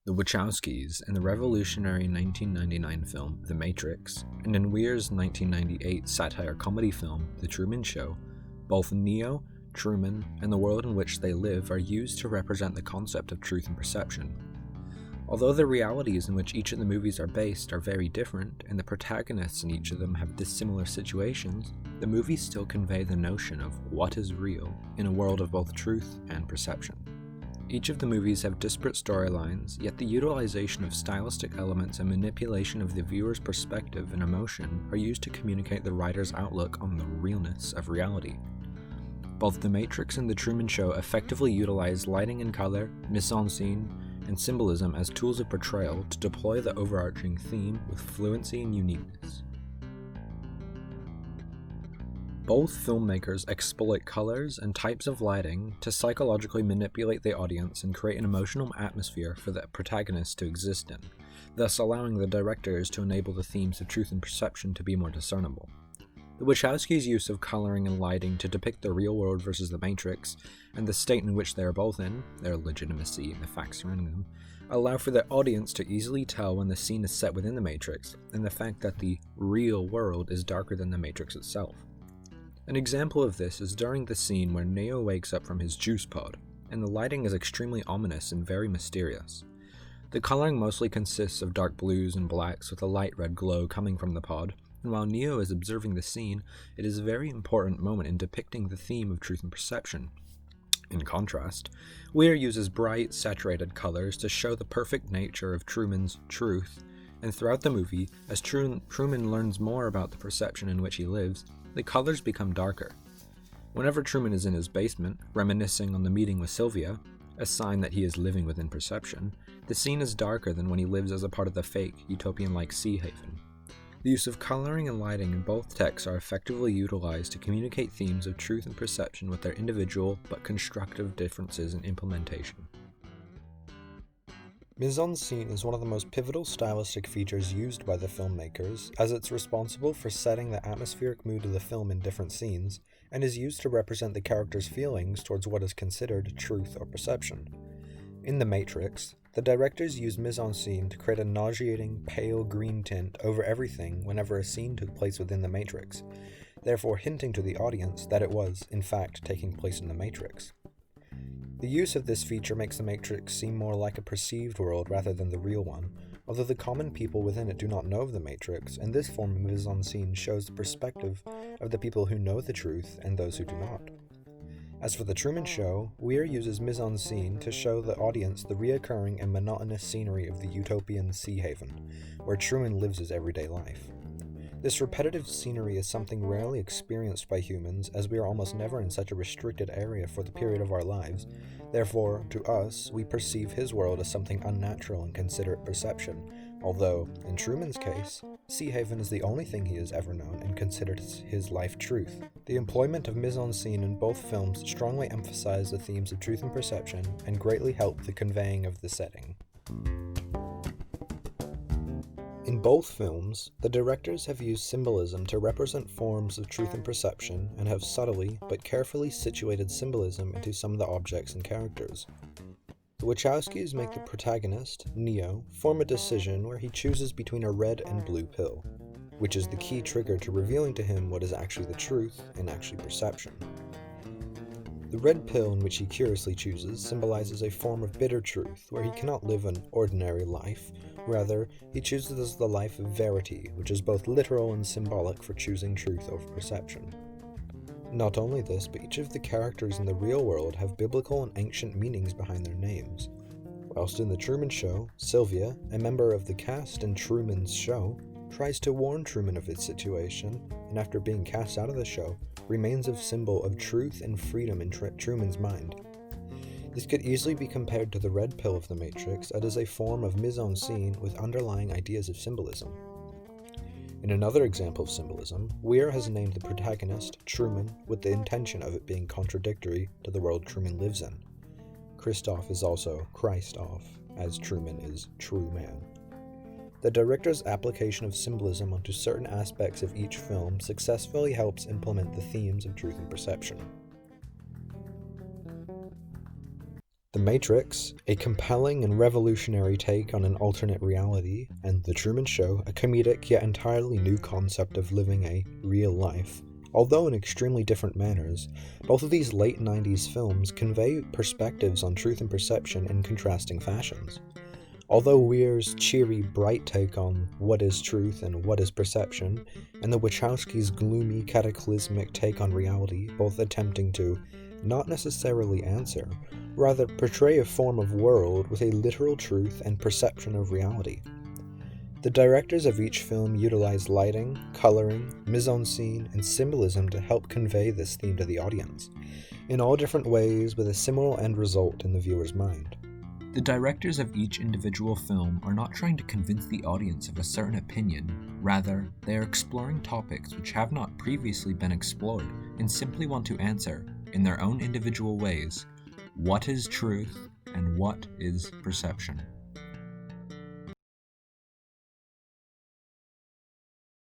The Wachowskis, in the revolutionary 1999 film The Matrix, and in Weir's 1998 satire comedy film The Truman Show, both Neo, Truman, and the world in which they live are used to represent the concept of truth and perception. Although the realities in which each of the movies are based are very different, and the protagonists in each of them have dissimilar situations, the movies still convey the notion of what is real in a world of both truth and perception. Each of the movies have disparate storylines, yet the utilization of stylistic elements and manipulation of the viewer's perspective and emotion are used to communicate the writer's outlook on the realness of reality. Both The Matrix and The Truman Show effectively utilize lighting and color, mise-en-scene, and symbolism as tools of portrayal to deploy the overarching theme with fluency and uniqueness. Both filmmakers exploit colors and types of lighting to psychologically manipulate the audience and create an emotional atmosphere for the protagonist to exist in, thus allowing the directors to enable the themes of truth and perception to be more discernible. The Wachowskis' use of coloring and lighting to depict the real world versus the Matrix, and the state in which they are both in, their legitimacy and the facts surrounding them, allow for the audience to easily tell when the scene is set within the Matrix, and the fact that the real world is darker than the Matrix itself. An example of this is during the scene where Neo wakes up from his juice pod, and the lighting is extremely ominous and very mysterious. The coloring mostly consists of dark blues and blacks with a light red glow coming from the pod, and while Neo is observing the scene, it is a very important moment in depicting the theme of truth and perception. In contrast, Weir uses bright, saturated colors to show the perfect nature of Truman's truth, and throughout the movie, as Truman learns more about the perception in which he lives, the colors become darker. Whenever Truman is in his basement, reminiscing on the meeting with Sylvia, a sign that he is living within perception, the scene is darker than when he lives as a part of the fake, utopian-like Sea Haven. The use of coloring and lighting in both texts are effectively utilized to communicate themes of truth and perception with their individual but constructive differences in implementation. Mise-en-scene is one of the most pivotal stylistic features used by the filmmakers, as it's responsible for setting the atmospheric mood of the film in different scenes, and is used to represent the character's feelings towards what is considered truth or perception. In The Matrix, the directors used mise-en-scene to create a nauseating, pale green tint over everything whenever a scene took place within the Matrix, therefore hinting to the audience that it was, in fact, taking place in the Matrix. The use of this feature makes the Matrix seem more like a perceived world rather than the real one, although the common people within it do not know of the Matrix, and this form of mise-en-scene shows the perspective of the people who know the truth and those who do not. As for The Truman Show, Weir uses mise-en-scene to show the audience the reoccurring and monotonous scenery of the utopian Sea Haven, where Truman lives his everyday life. This repetitive scenery is something rarely experienced by humans, as we are almost never in such a restricted area for the period of our lives. Therefore, to us, we perceive his world as something unnatural and consider it perception, although, in Truman's case, Sea Haven is the only thing he has ever known and considered his life truth. The employment of mise-en-scene in both films strongly emphasize the themes of truth and perception and greatly help the conveying of the setting. In both films, the directors have used symbolism to represent forms of truth and perception and have subtly but carefully situated symbolism into some of the objects and characters. The Wachowskis make the protagonist, Neo, form a decision where he chooses between a red and blue pill, which is the key trigger to revealing to him what is actually the truth and actually perception. The red pill in which he curiously chooses symbolizes a form of bitter truth where he cannot live an ordinary life. Rather, he chooses the life of verity, which is both literal and symbolic for choosing truth over perception. Not only this, but each of the characters in the real world have biblical and ancient meanings behind their names. Whilst in The Truman Show, Sylvia, a member of the cast in Truman's show, tries to warn Truman of his situation, and after being cast out of the show, remains a symbol of truth and freedom in Truman's mind. This could easily be compared to the red pill of the Matrix, as is a form of mise-en-scene with underlying ideas of symbolism. In another example of symbolism, Weir has named the protagonist Truman with the intention of it being contradictory to the world Truman lives in. Christoph is also Christoph, as Truman is true man. The director's application of symbolism onto certain aspects of each film successfully helps implement the themes of truth and perception. The Matrix, a compelling and revolutionary take on an alternate reality, and The Truman Show, a comedic yet entirely new concept of living a real life. Although in extremely different manners, both of these late 90s films convey perspectives on truth and perception in contrasting fashions. Although Weir's cheery, bright take on what is truth and what is perception, and the Wachowskis' gloomy, cataclysmic take on reality, both attempting to not necessarily answer, rather portray a form of world with a literal truth and perception of reality. The directors of each film utilize lighting, coloring, mise-en-scene, and symbolism to help convey this theme to the audience, in all different ways with a similar end result in the viewer's mind. The directors of each individual film are not trying to convince the audience of a certain opinion, rather, they are exploring topics which have not previously been explored and simply want to answer, in their own individual ways, what is truth and what is perception.